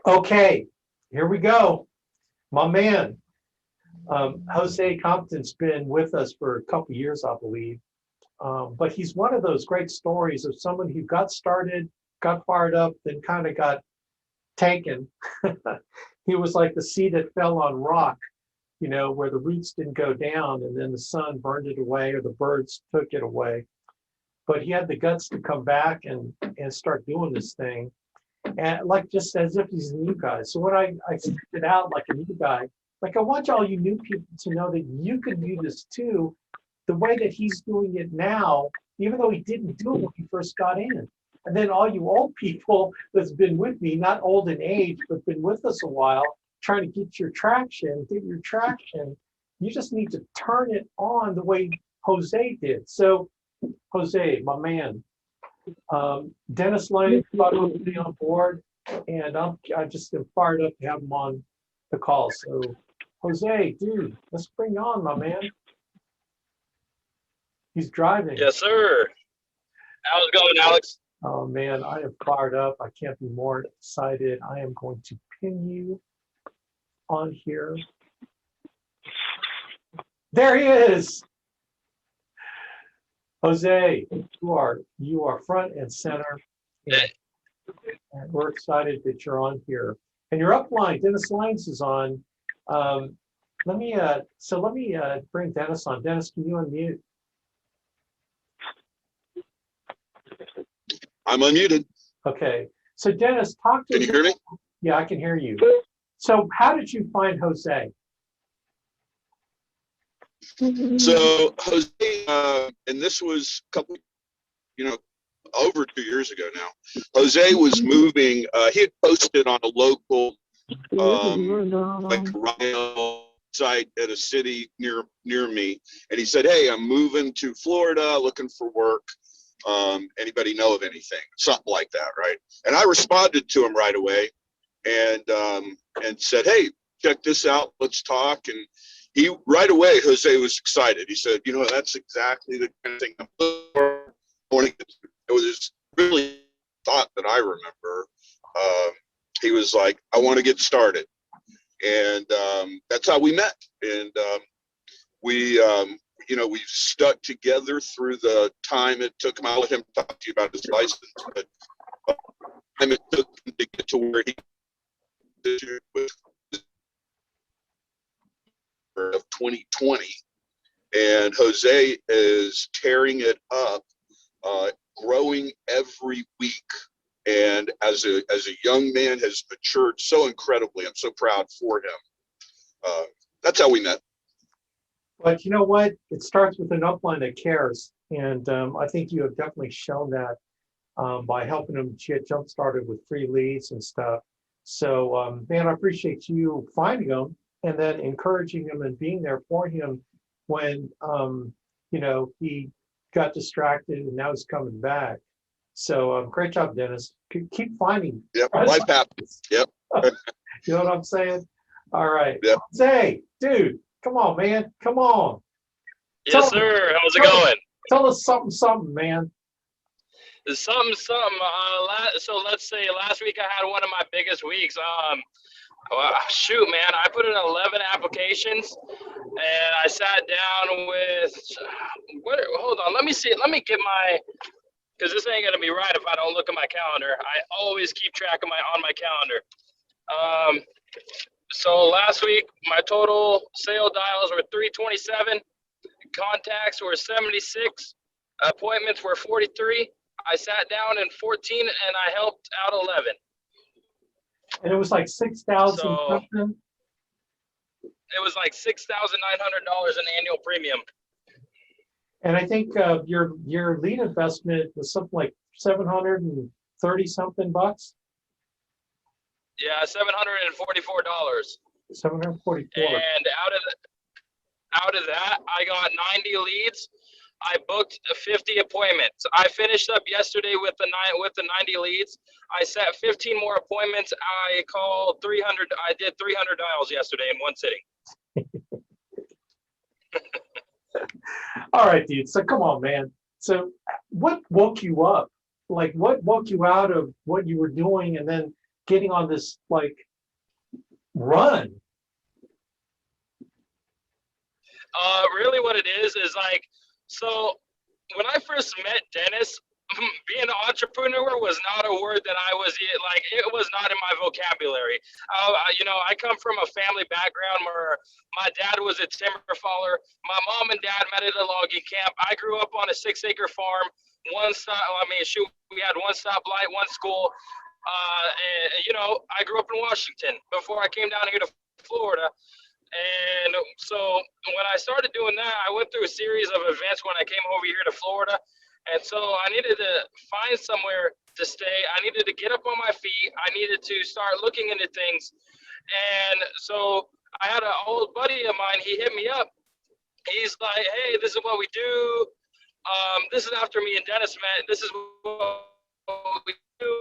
Okay, here we go. My man, Jose Compton's been with us for a couple years, I believe. But he's one of those great stories of someone who got started, got fired up, then kind of got taken. He was like the seed that fell on rock, where the roots didn't go down and then the sun burned it away or the birds took it away. But he had the guts to come back and start doing this thing. And like just as if he's a new guy. So when I started out like a new guy, like I want all you new people to know that you can do this too, the way that he's doing it now, even though he didn't do it when he first got in. And then all you old people that's been with me, not old in age, but been with us a while, trying to get your traction, you just need to turn it on the way Jose did. So Jose, my man, Dennis Lane thought he would be on board, and I just am fired up to have him on the call. So, Jose, dude, let's bring you on, my man. He's driving. Yes, sir. How's it going, Alex? Oh man, I am fired up. I can't be more excited. I am going to pin you on here. There he is. Jose, you are front and center, and we're excited that you're on here. And you're upline. Dennis Lines is on. Let me bring Dennis on. Dennis, can you unmute? I'm unmuted. Okay. So Dennis, talk to me. Can you hear me? Yeah, I can hear you. So how did you find Jose? So Jose, and this was a couple, over 2 years ago now. Jose was moving. He had posted on a local, like Rhino site at a city near me, and he said, "Hey, I'm moving to Florida, looking for work. Anybody know of anything?" Something like that, right? And I responded to him right away, and said, "Hey, check this out. Let's talk." And he right away, Jose was excited. He said, "That's exactly the kind of thing I'm looking for." It was really thought that I remember. He was like, "I want to get started," and that's how we met. And we stuck together through the time it took him. I'll let him talk to you about his license, but time it took him to get to where he was of 2020, and Jose is tearing it up, growing every week, and as a young man has matured so incredibly. I'm so proud for him. That's how we met. But you know what? It starts with an upline that cares, and I think you have definitely shown that by helping them get jump started with free leads and stuff. So, man, I appreciate you finding them and then encouraging him and being there for him when he got distracted and now he's coming back. So great job, Dennis. Keep finding. Yep, life happens. Yep. You know what I'm saying? All right. Yep. Say, dude, come on, man. Come on. Yes, sir. How's it going? Tell us something, man. Something. So let's say last week I had one of my biggest weeks. Shoot, man, I put in 11 applications, and I sat down with hold on, let me see. Let me get because this ain't gonna be right if I don't look at my calendar. I always keep track of on my calendar. So last week my total sale dials were 327, contacts were 76, appointments were 43. I sat down in 14 and I helped out 11. And it was like 6,000 something. It was like $6,900 in annual premium. And I think your lead investment was something like $730 something bucks. Yeah, $744. 744. And out of that, I got 90 leads. I booked 50 appointments. I finished up yesterday with the 90 leads. I set 15 more appointments. I called 300. I did 300 dials yesterday in one sitting. All right, dude. So come on, man. So what woke you up? Like what woke you out of what you were doing and then getting on this like run? Really what it is like, so when I first met Dennis, being an entrepreneur was not a word that I was like, it was not in my vocabulary. I come from a family background where my dad was a timber faller. My mom and dad met at a logging camp. I grew up on a 6-acre farm. We had one stoplight, one school. I grew up in Washington before I came down here to Florida. And so when I started doing that, I went through a series of events when I came over here to Florida. And so I needed to find somewhere to stay. I needed to get up on my feet. I needed to start looking into things. And so I had an old buddy of mine. He hit me up. He's like, hey, this is what we do. This is after me and Dennis met. This is what we do.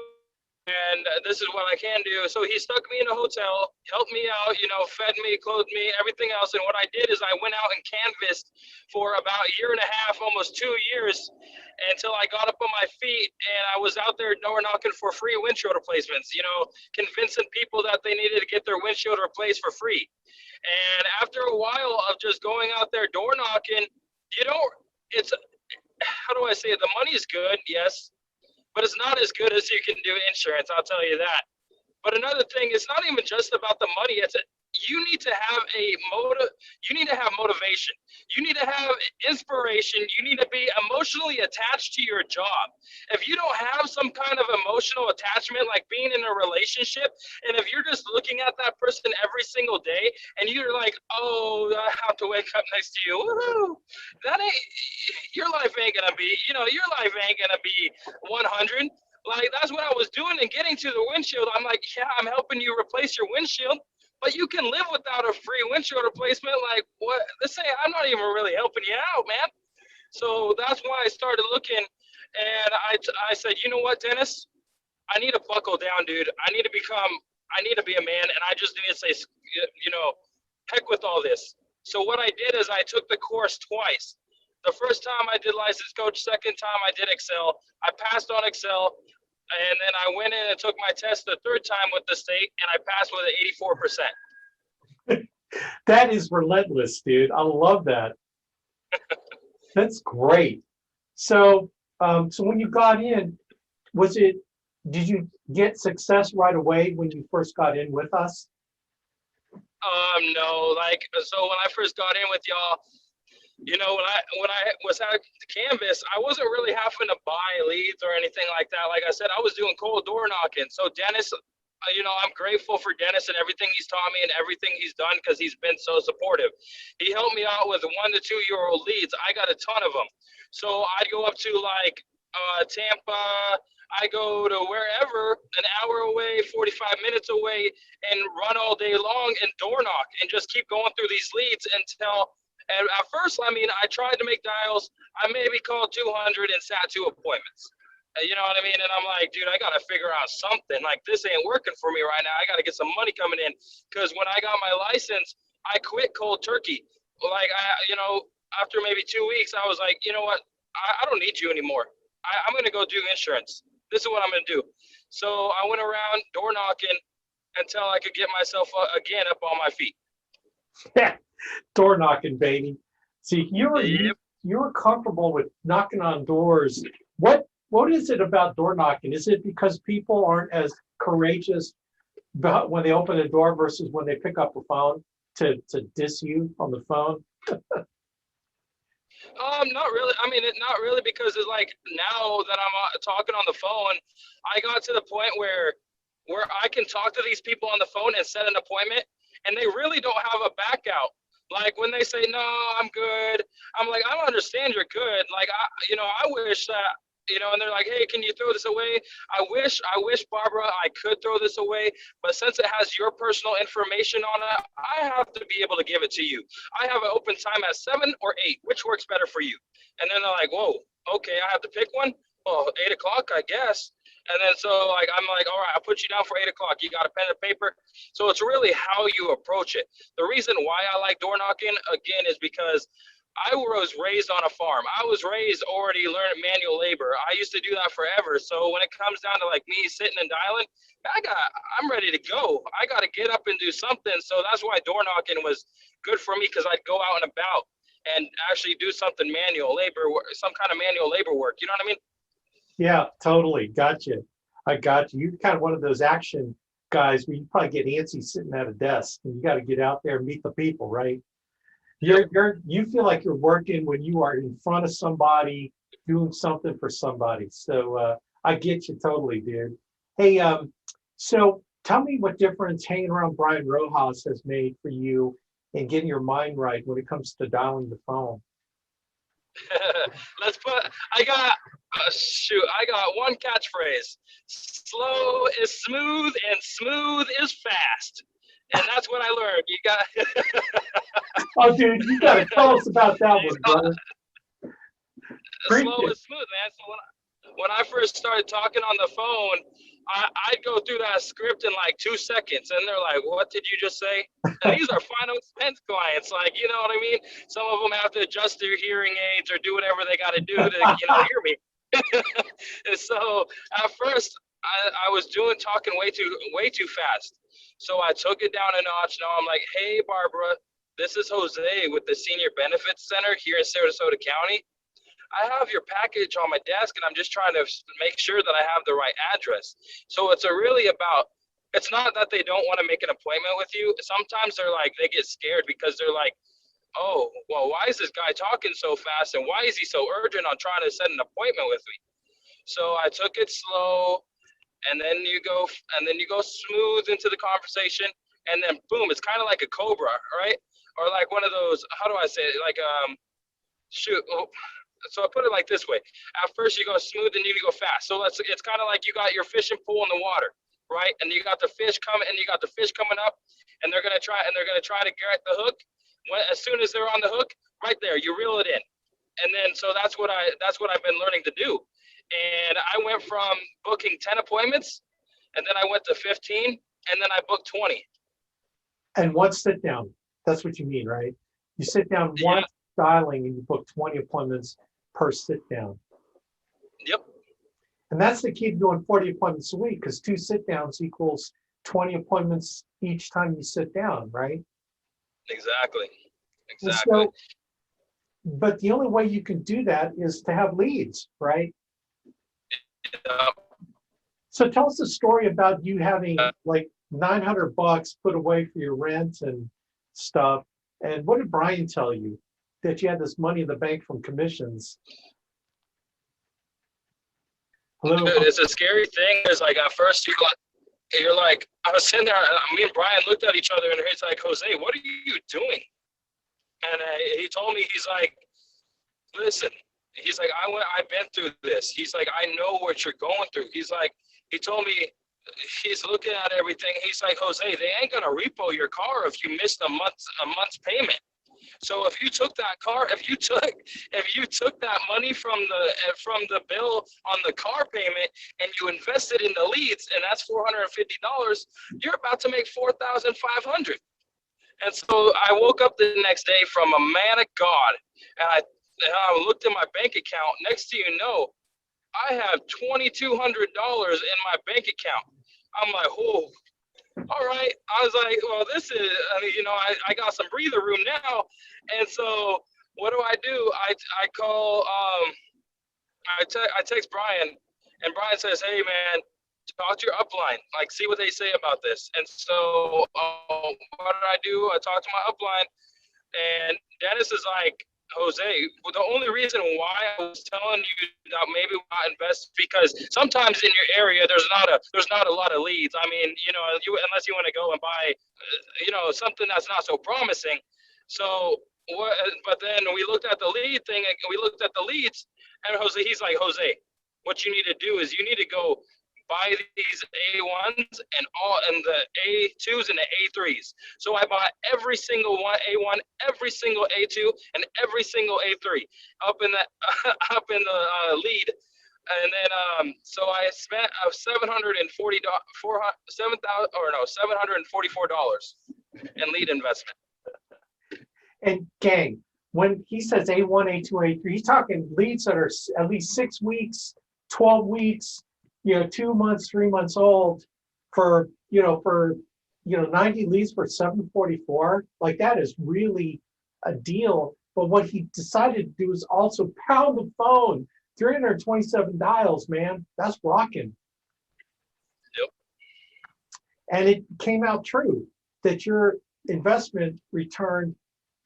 And this is what I can do. So he stuck me in a hotel, helped me out, fed me, clothed me, everything else. And what I did is I went out and canvassed for about a year and a half, almost 2 years, until I got up on my feet. And I was out there door knocking for free windshield replacements, convincing people that they needed to get their windshield replaced for free. And after a while of just going out there door knocking, how do I say it? The money's good, yes, but it's not as good as you can do insurance, I'll tell you that. But another thing, it's not even just about the money. You need to have you need to have motivation. You need to have inspiration. You need to be emotionally attached to your job. If you don't have some kind of emotional attachment, like being in a relationship, and if you're just looking at that person every single day and you're like, oh, I have to wake up next to you, woohoo, your life ain't gonna be, your life ain't gonna be 100. Like, that's what I was doing and getting to the windshield. I'm like, yeah, I'm helping you replace your windshield, but you can live without a free windshield replacement. Like, what? I'm not even really helping you out, man. So that's why I started looking, and I said, you know what, Dennis? I need to buckle down, dude. I need to be a man, and I just need to say, heck with all this. So what I did is I took the course twice. The first time I did license coach, second time I did Excel. I passed on Excel, and then I went in and took my test the third time with the state, and I passed with an 84%. That is relentless, dude. I love that. That's great. So, so when you got in, did you get success right away when you first got in with us? No, so when I first got in with y'all, when I was at the canvas, I wasn't really having to buy leads or anything like that. Like I said, I was doing cold door knocking. So Dennis, I'm grateful for Dennis and everything he's taught me and everything he's done, because he's been so supportive. He helped me out with 1 to 2 year old leads. I got a ton of them. So I'd go up to Tampa. I go to wherever, an hour away, 45 minutes away, and run all day long and door knock and just keep going through these leads until. And at first, I tried to make dials. I maybe called 200 and sat 2 appointments. You know what I mean? And I'm like, dude, I got to figure out something. Like, this ain't working for me right now. I got to get some money coming in. Because when I got my license, I quit cold turkey. After maybe 2 weeks, I was like, you know what? I don't need you anymore. I'm going to go do insurance. This is what I'm going to do. So I went around door knocking until I could get myself again up on my feet. Yeah, door knocking, baby. See, you're comfortable with knocking on doors. What is it about door knocking? Is it because people aren't as courageous when they open a door versus when they pick up a phone to diss you on the phone? Not really. Not really, because it's like, now that I'm talking on the phone, I got to the point where I can talk to these people on the phone and set an appointment, and they really don't have a back out. Like, when they say, no, I'm good, I'm like, I don't understand you're good. Like, I wish that, and they're like, hey, can you throw this away? I wish, Barbara, I could throw this away, but since it has your personal information on it, I have to be able to give it to you. I have an open time at 7 or 8. Which works better for you? And then they're like, whoa, okay, I have to pick one? Well, 8 o'clock, I guess. And then so I'm like, all right, I'll put you down for 8 o'clock. You got a pen and paper? So it's really how you approach it. The reason why I like door knocking, again, is because I was raised on a farm. I was raised already learning manual labor. I used to do that forever. So when it comes down to like me sitting and dialing, I'm ready to go. I got to get up and do something. So that's why door knocking was good for me, because I'd go out and about and actually do something manual labor, some kind of manual labor work. You know what I mean? Yeah, totally. Gotcha. I got you. You're kind of one of those action guys where you probably get antsy sitting at a desk and you got to get out there and meet the people, right? You feel like you're working when you are in front of somebody doing something for somebody. So I get you totally, dude. Hey, so tell me what difference hanging around Brian Rojas has made for you in getting your mind right when it comes to dialing the phone. I got one catchphrase. Slow is smooth and smooth is fast. And that's what I learned. You got Oh, dude, you got to tell us about that one, brother. slow is smooth, man. So when I first started talking on the phone, I'd go through that script in like 2 seconds, and they're like, "What did you just say?" And these are final expense clients, like, you know what I mean? Some of them have to adjust their hearing aids or do whatever they got to do to, hear me. And so at first, I was talking way too fast. So I took it down a notch. Now I'm like, "Hey, Barbara, this is Jose with the Senior Benefits Center here in Sarasota County. I have your package on my desk, and I'm just trying to make sure that I have the right address." So it's it's not that they don't want to make an appointment with you. Sometimes they get scared because they're like, "Oh, well, why is this guy talking so fast, and why is he so urgent on trying to set an appointment with me?" So I took it slow, and then you go smooth into the conversation, and then boom, it's kind of like a cobra, right? Or like one of those, how do I say it? So I put it like this way. At first you go smooth and you go fast. So it's kind of like you got your fishing pole in the water, right? And you got the fish coming up, and they're gonna try to get the hook. As soon as they're on the hook, right there, you reel it in. And then so that's what I've been learning to do. And I went from booking 10 appointments, and then I went to 15, and then I booked 20. And one sit down. That's what you mean, right? You sit down once dialing and you book 20 appointments per sit down. Yep. And that's the key to doing 40 appointments a week, because 2 sit downs equals 20 appointments each time you sit down, right? Exactly. So, but the only way you can do that is to have leads, right? So tell us a story about you having like $900 put away for your rent and stuff. And what did Brian tell you? That you had this money in the bank from commissions. Hello? Dude, it's a scary thing. It's like at first you're like, I was sitting there, me and Brian looked at each other, and he's like, "Jose, what are you doing?" And he told me, he's like, "Listen," he's like, I've been through this. He's like, "I know what you're going through." He's like, he told me, he's looking at everything. He's like, "Jose, they ain't gonna repo your car if you missed a month's payment. So if you took that car, if you took that money from the bill on the car payment and you invested in the leads, and that's $450, you're about to make $4,500." And so I woke up the next day from a man of God, and I looked at my bank account. Next thing you know, I have $2,200 in my bank account. I'm like, "Oh, all right." I was like, "Well, this is, I got some breather room now." And so what do? I call, I text Brian, and Brian says, "Hey, man, talk to your upline, like, see what they say about this." And so what do? I talk to my upline, and Dennis is like, "Jose, well, the only reason why I was telling you that maybe not invest, because sometimes in your area there's not a lot of leads. I mean, unless you want to go and buy, something that's not so promising." So what? But then we looked at the lead thing, and we looked at the leads, and he's like, "Jose, what you need to do is you need to go buy these A1s and the A2s and the A3s." So I bought every single one A1, every single A2, and every single A3 up in the lead. And then so I spent $744 in lead investment. And gang, when he says A1, A2, A3, he's talking leads that are at least 6 weeks, 12 weeks, 2 months, 3 months old for 90 leads for 744. Like that is really a deal. But what he decided to do is also pound the phone, 327 dials, man. That's rocking. Yep. And it came out true that your investment returned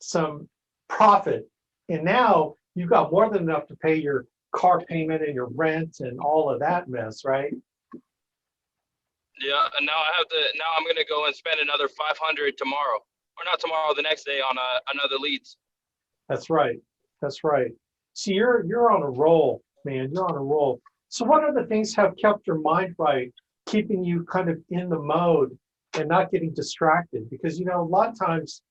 some profit. And now you've got more than enough to pay your car payment and your rent and all of that mess, right? Yeah, and now I'm gonna go and spend another 500 tomorrow, or not tomorrow, the next day on another leads. That's right. That's right. See, you're on a roll, man. You're on a roll. So what other things have kept your mind right, keeping you kind of in the mode and not getting distracted? Because, a lot of times,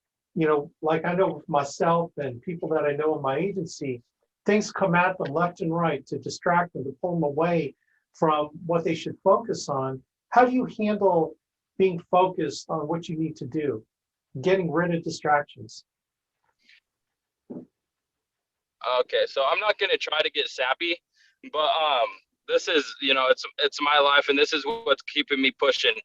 like I know with myself and people that I know in my agency, things come at them left and right to distract them, to pull them away from what they should focus on. How do you handle being focused on what you need to do, getting rid of distractions? Okay, so I'm not gonna try to get sappy, but this is it's my life, and this is what's keeping me pushing.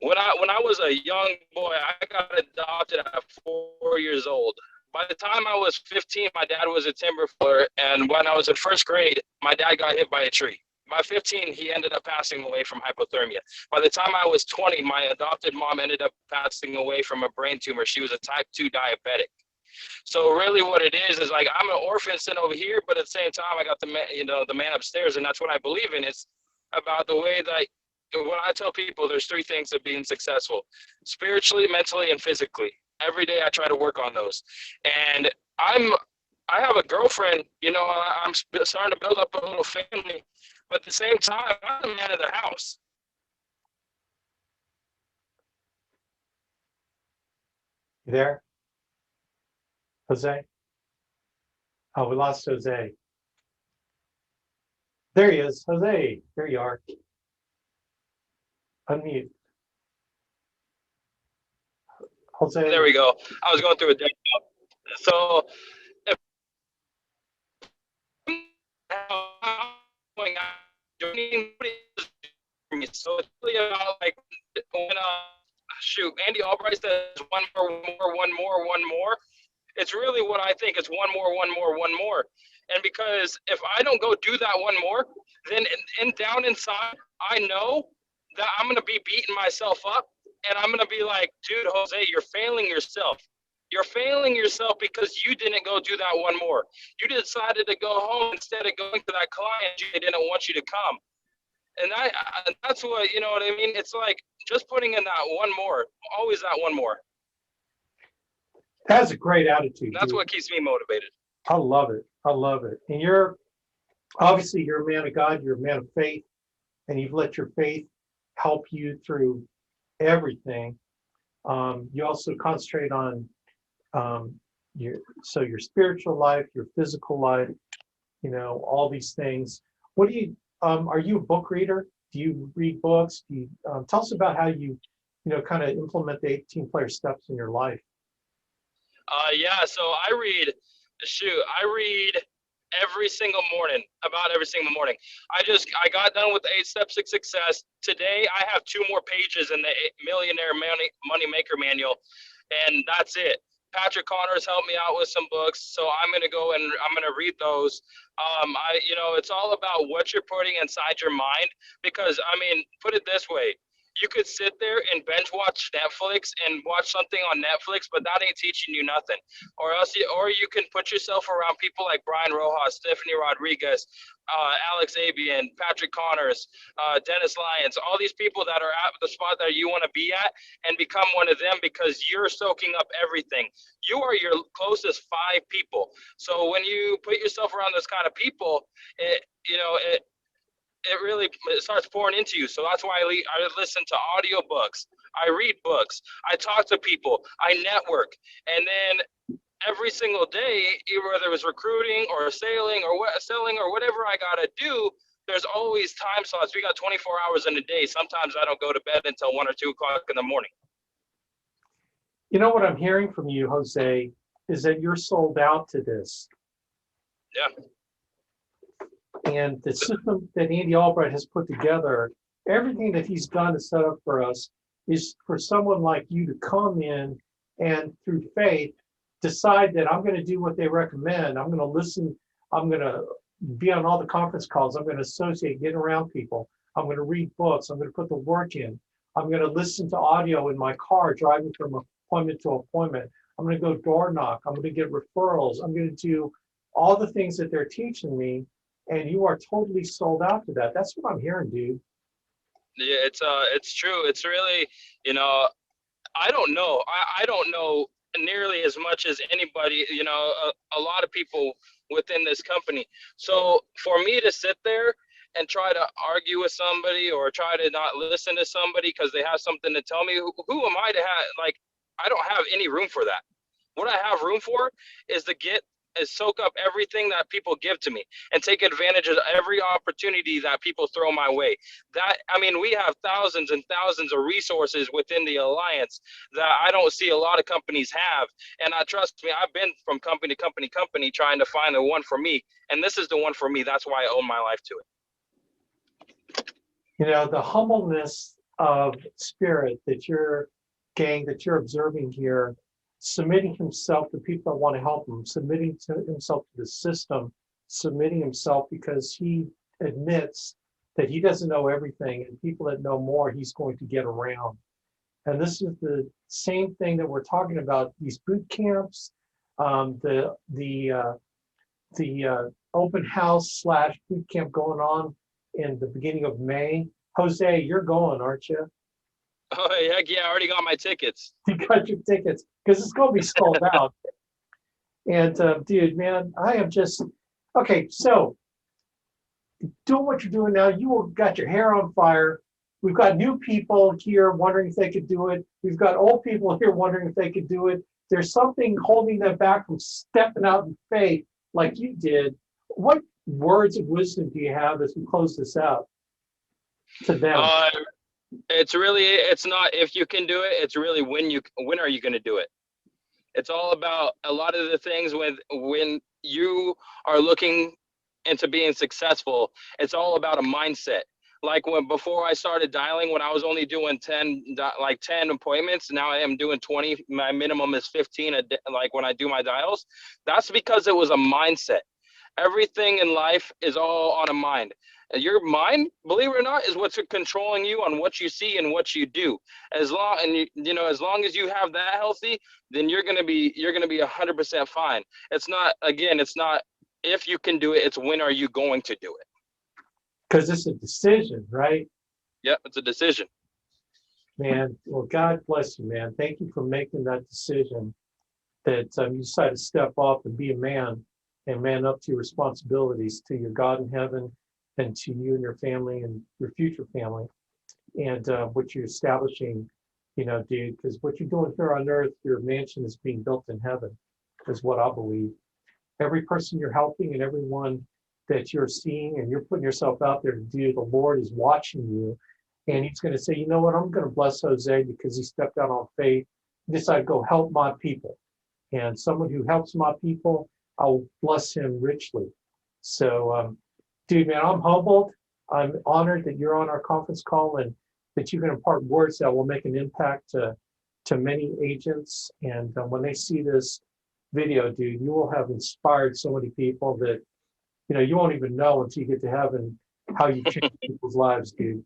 When I was a young boy, I got adopted at 4 years old. By the time I was 15, my dad was a timber fuller, and when I was in first grade, my dad got hit by a tree. By 15, he ended up passing away from hypothermia. By the time I was 20, my adopted mom ended up passing away from a brain tumor. She was a type 2 diabetic. So really what it is like I'm an orphan sitting over here, but at the same time, I got the man upstairs, and that's what I believe in. It's about the way that when I tell people there's 3 things of being successful: spiritually, mentally, and physically. Every day I try to work on those. And I have a girlfriend, I'm starting to build up a little family, but at the same time, I'm the man of the house. You there? Jose? Oh, we lost Jose. There he is. Jose, there you are. Unmute. Jose. There we go. I was going through a day. So if so it's really about like when Andy Albright says one more. It's really what I think. It's one more. And because if I don't go do that one more, then down inside, I know that I'm gonna be beating myself up, and I'm gonna be like, dude, Jose, you're failing yourself. You're failing yourself because you didn't go do that one more. You decided to go home instead of going to that client they didn't want you to come. And that's what, you know what I mean? It's like just putting in that one more, always that one more. That's a great attitude. That's dude. what keeps me motivated. I love it. I love it. And you're a man of God, you're a man of faith, and you've let your faith help you through everything. You also concentrate on your spiritual life, your physical life, all these things. What do you, are you a book reader? Do you read books? Do you, tell us about how you, kind of implement the 18-player steps in your life. Yeah, so I read every single morning, about every single morning. I got done with the 8 Steps to Success. Today, I have 2 more pages in the Millionaire Money Maker Manual, and that's it. Patrick Connors helped me out with some books, so I'm gonna go and I'm gonna read those. It's all about what you're putting inside your mind, because put it this way. You could sit there and binge watch Netflix and watch something on Netflix, but that ain't teaching you nothing. Or you can put yourself around people like Brian Rojas, Stephanie Rodriguez, Alex Abian, Patrick Connors, Dennis Lyons, all these people that are at the spot that you want to be at, and become one of them, because you're soaking up everything. You are your closest 5 people. So when you put yourself around those kind of people, it really starts pouring into you. So that's why I listen to audiobooks. I read books. I talk to people. I network. And then every single day, whether it was recruiting or selling or whatever I got to do, there's always time slots. We got 24 hours in a day. Sometimes I don't go to bed until 1 or 2 o'clock in the morning. You know what I'm hearing from you, Jose, is that you're sold out to this. Yeah. And the system that Andy Albright has put together, everything that he's done to set up for us is for someone like you to come in and through faith decide that I'm going to do what they recommend. I'm going to listen. I'm going to be on all the conference calls. I'm going to associate, get around people. I'm going to read books. I'm going to put the work in. I'm going to listen to audio in my car, driving from appointment to appointment. I'm going to go door knock. I'm going to get referrals. I'm going to do all the things that they're teaching me. And you are totally sold out to that. That's what I'm hearing, dude. Yeah, it's true. It's really, I don't know. I don't know nearly as much as anybody, a lot of people within this company. So for me to sit there and try to argue with somebody or try to not listen to somebody because they have something to tell me, who am I to have, I don't have any room for that. What I have room for is soak up everything that people give to me and take advantage of every opportunity that people throw my way. We have thousands and thousands of resources within the Alliance that I don't see a lot of companies have. And trust me, I've been from company to company trying to find the one for me. And this is the one for me. That's why I owe my life to it. The humbleness of spirit that you're observing here, submitting himself to people that want to help him, submitting to himself to the system, submitting himself because he admits that he doesn't know everything, and people that know more, he's going to get around. And this is the same thing that we're talking about, these boot camps, the open house / boot camp going on in the beginning of May. Jose, you're going, aren't you? Oh, heck yeah, I already got my tickets. You got your tickets, because it's going to be sold out. And dude, man, I am just, okay, so doing what you're doing now, you got your hair on fire. We've got new people here wondering if they could do it. We've got old people here wondering if they could do it. There's something holding them back from stepping out in faith like you did. What words of wisdom do you have as we close this out to them? It's not if you can do it, it's really when are you going to do it? It's all about a lot of the things when you are looking into being successful, it's all about a mindset. Like before I started dialing, when I was only doing 10 appointments, now I am doing 20. My minimum is 15 a day, like when I do my dials. That's because it was a mindset. Everything in life is all on a mind. Your mind, believe it or not, is what's controlling you on what you see and what you do. As long as you have that healthy, then you're gonna be 100% fine. It's not if you can do it, it's when are you going to do it? Because it's a decision, right? Yep, it's a decision. Man, well, God bless you, man. Thank you for making that decision that you decided to step up and be a man and man up to your responsibilities to your God in heaven and to you and your family and your future family, and what you're establishing, dude, because what you're doing here on earth, your mansion is being built in heaven, is what I believe. Every person you're helping and everyone that you're seeing and you're putting yourself out there to do, the Lord is watching you, and he's going to say, you know what, I'm going to bless Jose because he stepped out on faith, he decided to go help my people. And someone who helps my people, I'll bless him richly. So, dude, man, I'm humbled. I'm honored that you're on our conference call and that you can impart words that will make an impact to many agents. And when they see this video, dude, you will have inspired so many people that, you won't even know until you get to heaven how you change people's lives, dude.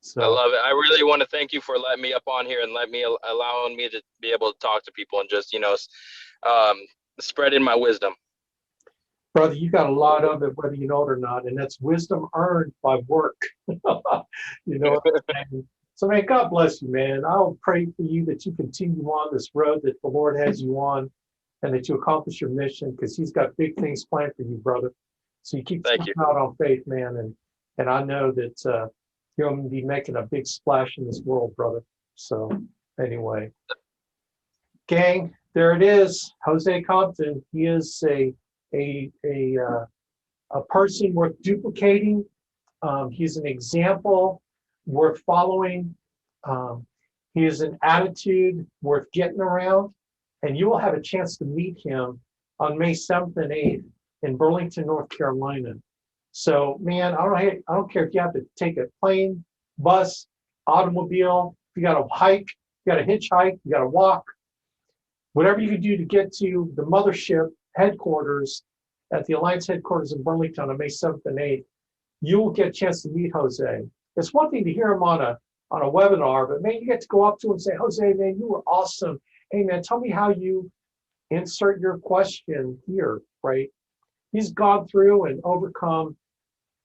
So, I love it. I really want to thank you for letting me up on here and allowing me to be able to talk to people and just, spreading my wisdom. brother, you got a lot of it, whether you know it or not, and that's wisdom earned by work. You know what I'm saying? So, man, God bless you, man. I'll pray for you that you continue on this road that the Lord has you on, and that you accomplish your mission, because He's got big things planned for you, brother. So you keep stepping out on faith, man, and I know that you're going to be making a big splash in this world, brother. So, anyway, gang, there it is, Jose Compton. He is a person worth duplicating. He's an example worth following. He is an attitude worth getting around, And you will have a chance to meet him on May 7th and 8th in Burlington, North Carolina. So, man, I don't care if you have to take a plane, bus, automobile, if you got to hike, you got to hitchhike, you got to walk, whatever you can do to get to the mothership headquarters at the Alliance headquarters in Burlington on May 7th and 8th, you will get a chance to meet Jose. It's one thing to hear him on a webinar, but man, you get to go up to him and say, Jose, man, you were awesome. Hey, man, tell me how you insert your question here, right? He's gone through and overcome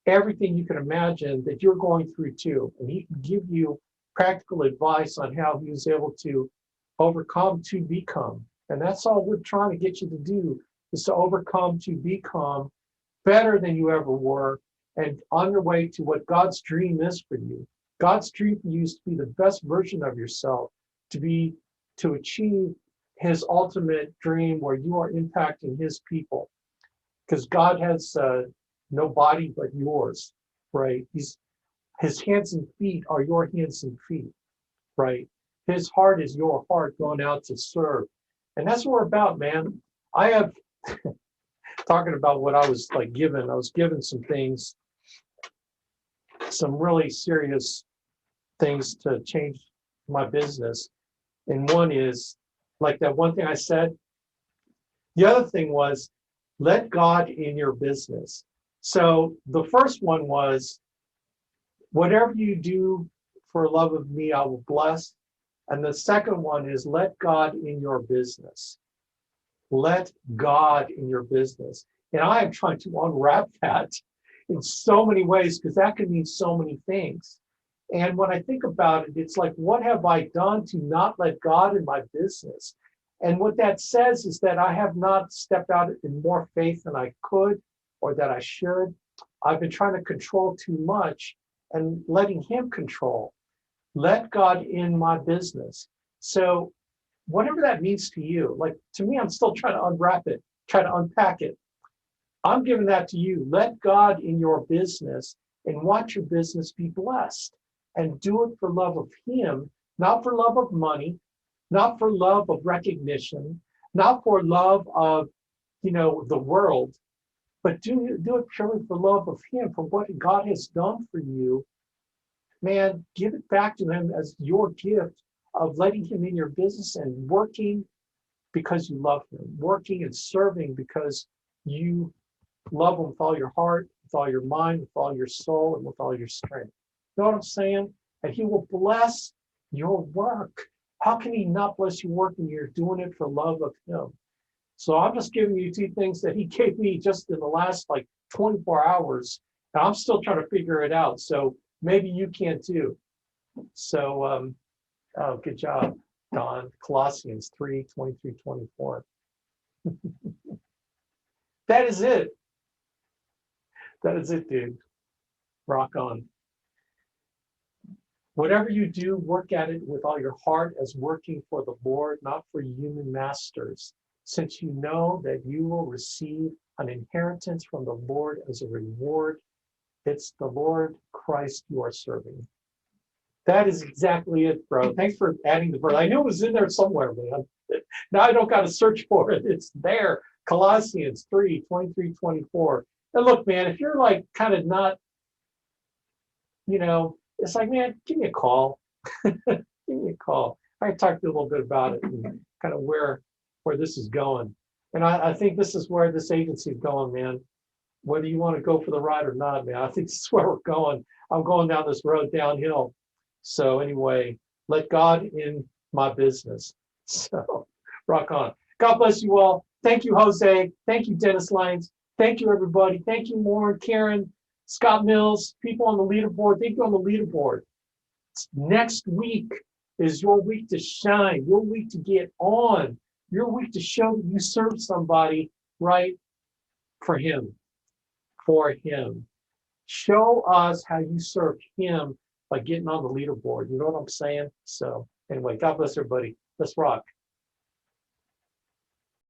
everything you can imagine that you're going through too. And he can give you practical advice on how he was able to overcome to become. And that's all we're trying to get you to do, is to overcome to become better than you ever were and on your way to what God's dream is for you. God's dream for you is to be the best version of yourself, to achieve his ultimate dream where you are impacting his people. Because God has no body but yours, right? His hands and feet are your hands and feet, right? His heart is your heart going out to serve. And that's what we're about, man. I have, talking about what I was given some things, some really serious things to change my business. And one is, like that one thing I said, the other thing was, let God in your business. So the first one was, whatever you do for love of me, I will bless. And the second one is, let God in your business. Let God in your business. And I am trying to unwrap that in so many ways, because that can mean so many things. And when I think about it, it's like, what have I done to not let God in my business? And what that says is that I have not stepped out in more faith than I could or that I should. I've been trying to control too much and letting him control. Let God in my business. So whatever that means to you, like to me, I'm still trying to unwrap it, try to unpack it. I'm giving that to you. Let God in your business and watch your business be blessed. And do it for love of him, not for love of money, not for love of recognition, not for love of, the world, but do it purely for love of him, for what God has done for you. Man, give it back to him as your gift of letting him in your business and working because you love him, working and serving because you love him with all your heart, with all your mind, with all your soul, and with all your strength. You know what I'm saying? And he will bless your work. How can he not bless your work when you're doing it for love of him? So I'm just giving you two things that he gave me just in the last 24 hours. And I'm still trying to figure it out. So maybe you can too. So, good job, Don. Colossians 3:23-24. That is it. That is it, dude. Rock on. Whatever you do, work at it with all your heart as working for the Lord, not for human masters, since you know that you will receive an inheritance from the Lord as a reward. It's the Lord Christ you are serving. That is exactly it, bro. Thanks for adding the verse. I knew it was in there somewhere, man. Now I don't got to search for it. It's there. Colossians 3:23-24. And look, man, if you're kind of not, it's like, man, give me a call. Give me a call. I can talk to you a little bit about it and kind of where this is going. And I think this is where this agency is going, man. Whether you want to go for the ride or not, man, I think this is where we're going. I'm going down this road downhill. So anyway, let God in my business. So rock on. God bless you all. Thank you, Jose. Thank you, Dennis Lyons. Thank you, everybody. Thank you, Lauren, Karen, Scott Mills, people on the leaderboard. Thank you on the leaderboard. Next week is your week to shine, your week to get on, your week to show that you serve somebody right for him, Show us how you serve him by getting on the leaderboard. You know what I'm saying? So anyway, God bless everybody. Let's rock.